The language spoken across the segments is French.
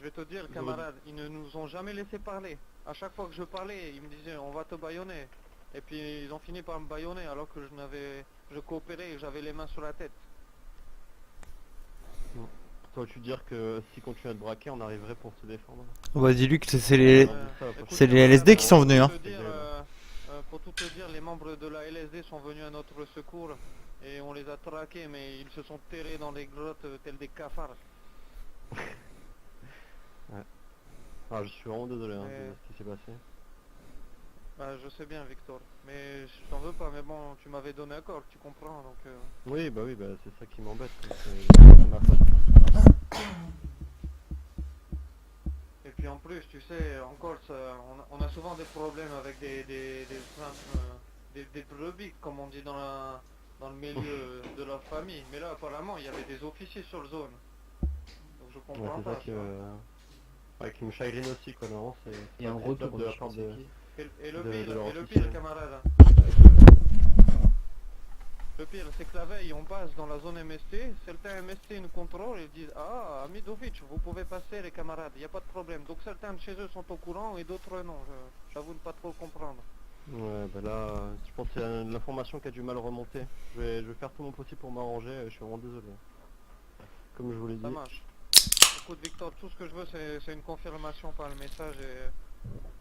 vais te dire, camarade, ils ne nous ont jamais laissé parler. À chaque fois que je parlais, ils me disaient on va te bâillonner. Et puis ils ont fini par me bâillonner alors que je coopérais et j'avais les mains sur la tête. Toi, tu dire que si continue à te braquer, on arriverait pour se défendre. Ouais, dis-lui que c'est Écoute, c'est les camarade, LSD qui sont venus, hein. Pour tout te dire, les membres de la LSD sont venus à notre secours et on les a traqués, mais ils se sont terrés dans les grottes tels des cafards. Ah, je suis vraiment désolé hein, Mais- de ce qui s'est passé. Bah, je sais bien, Victor, mais je t'en veux pas, mais bon, tu m'avais donné accord, tu comprends, donc... Oui, bah c'est ça qui m'embête. C'est ma faute. Et puis en plus, tu sais, en Corse, on a souvent des problèmes avec des brebis, comme on dit dans le milieu de la famille. Mais là, apparemment, il y avait des officiers sur le zone. Donc je Ouais, comprends c'est pas, ça tu vois. qui me chagrine aussi, quoi. Non, c'est Il y a un pas retour top de la part de... Et le de pire, leur et le officier. pire, camarade. Le pire, c'est que la veille, on passe dans la zone MST, certains MST nous contrôlent et disent ah, Amidovic, vous pouvez passer les camarades, il n'y a pas de problème. Donc certains de chez eux sont au courant et d'autres non, j'avoue ne pas trop comprendre. Ouais, bah là, je pense que c'est l'information qui a du mal à remonter. Je vais faire tout mon possible pour m'arranger, je suis vraiment désolé. Comme je vous l'ai Ça dit. marche. Écoute Victor, tout ce que je veux c'est une confirmation par le message et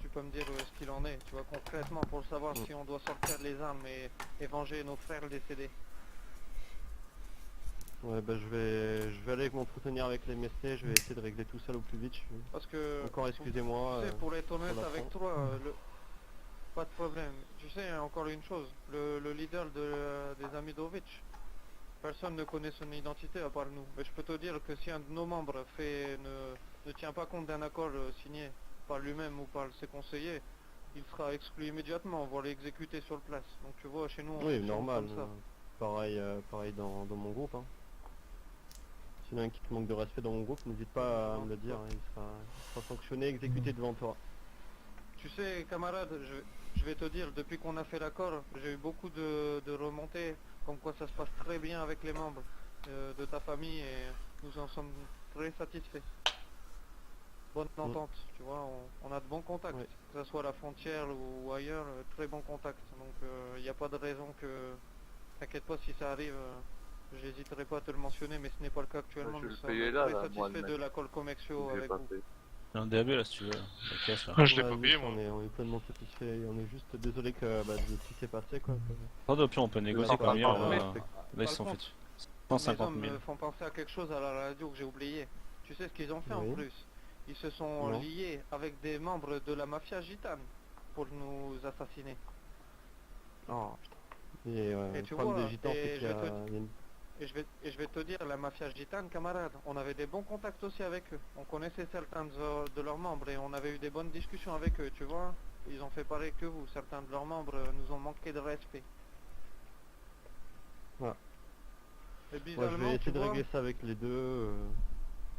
tu peux me dire ce qu'il en est, tu vois, concrètement pour savoir si on doit sortir les armes et venger nos frères décédés. Ouais, bah je vais aller m'entretenir avec les MST, je vais essayer de régler tout ça au plus vite. Parce que... Encore excusez-moi. Tu sais, pour être honnête pour avec toi, pas de problème. Tu sais, encore une chose, le leader des Amidovic, personne ne connaît son identité à part nous. Mais je peux te dire que si un de nos membres ne tient pas compte d'un accord signé par lui-même ou par ses conseillers, il sera exclu immédiatement, voire exécuté sur place. Donc tu vois, chez nous, on Oui, fonctionne normal. comme ça. Pareil dans mon groupe. Hein. S'il y en a un qui te manque de respect dans mon groupe, n'hésite pas à me le dire, hein, il sera sanctionné, exécuté devant toi. Tu sais, camarade, je vais te dire, depuis qu'on a fait l'accord, j'ai eu beaucoup de remontées, comme quoi ça se passe très bien avec les membres de ta famille et nous en sommes très satisfaits. Bonne entente, tu vois, on a de bons contacts, Ouais. que ce soit à la frontière ou ailleurs, très bons contacts. Donc il n'y a pas de raison que, t'inquiète pas si ça arrive, j'hésiterai pas à te le mentionner, mais ce n'est pas le cas actuellement. je Nous le sommes payais très là, moi, le satisfaits mec. de l'accord commerciaux J'ai avec pas vous. payé. J'ai un DAB là si tu veux, la caisse là. Ah, je l'ai Ouais, pas nous, payé moi. on est pleinement satisfait, et on est juste désolé que de ce qui s'est passé quoi. Attendez, au pire on peut négocier par quand même, contre, là ils se sont contre, fait mes 150 hommes 000. me font penser à quelque chose à la radio que j'ai oublié. Tu sais ce qu'ils ont fait Oui. en plus? Ils se sont Non. liés avec des membres de la mafia gitane pour nous assassiner. Oh putain. Et Et le tu problème vois, des gitans, et c'est qu'il y a, je vais te- il y a une... Et je vais te dire, la mafia gitane, camarade, on avait des bons contacts aussi avec eux. On connaissait certains de leurs membres et on avait eu des bonnes discussions avec eux, tu vois. Ils ont fait pareil que vous. Certains de leurs membres nous ont manqué de respect. Ouais. Et Ouais, je bizarrement, vais tu essayer de vois, régler ça avec les deux.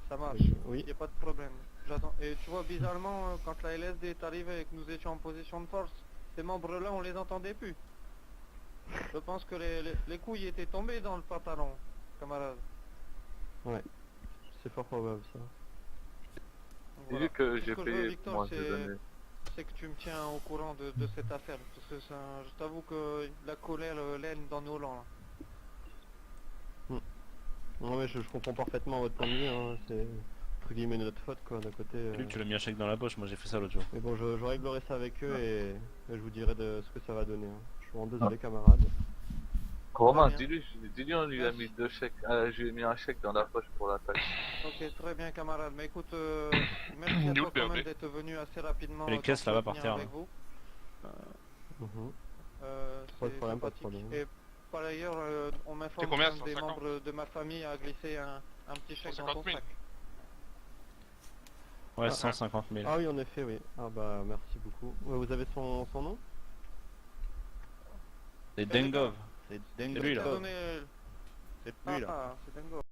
ça marche. Oui. Il n'y a pas de problème. J'attends. Et tu vois, bizarrement, quand la LSD est arrivée et que nous étions en position de force, ces membres-là, on les entendait plus. Je pense que les couilles étaient tombées dans le pantalon, camarade. C'est fort probable ça. Voilà. Dis-lui que Tout j'ai ce que je veux, payé, Victor, moi, j'ai donné. c'est que tu me tiens au courant de cette affaire. Parce que je t'avoue que la colère l'aine dans nos rangs. Là. Non mais je comprends parfaitement votre point de vue, hein. C'est entre guillemets notre faute quoi d'un côté. Lui tu l'as mis un chèque dans la poche, moi j'ai fait ça l'autre jour. Mais bon, je réglerai ça avec eux et je vous dirai de ce que ça va donner. Hein. Je suis vraiment désolé camarades. Romain, Très bien. dis-lui, on lui a mis deux chèques. Je lui ai mis un chèque dans la poche pour la taxe. Ok, très bien, camarade. Mais écoute, merci à Nous, toi quand le même BRB. d'être venu assez rapidement. Et les caisses là-bas par t'entretenir terre, avec là. vous. Mhm. C'est Pas de problème, pas de sympathique. problème. Et par ailleurs, on m'informe C'est combien, qu'un des 150? membres de ma famille a glissé un petit chèque dans 150 ton 000. sac. Ouais, 150 000. Ah oui en effet oui. Ah bah merci beaucoup. Vous avez son nom? C'est Dengov. C'est C'est lui, là. Donné... C'est lui là. Ah, c'est dingo.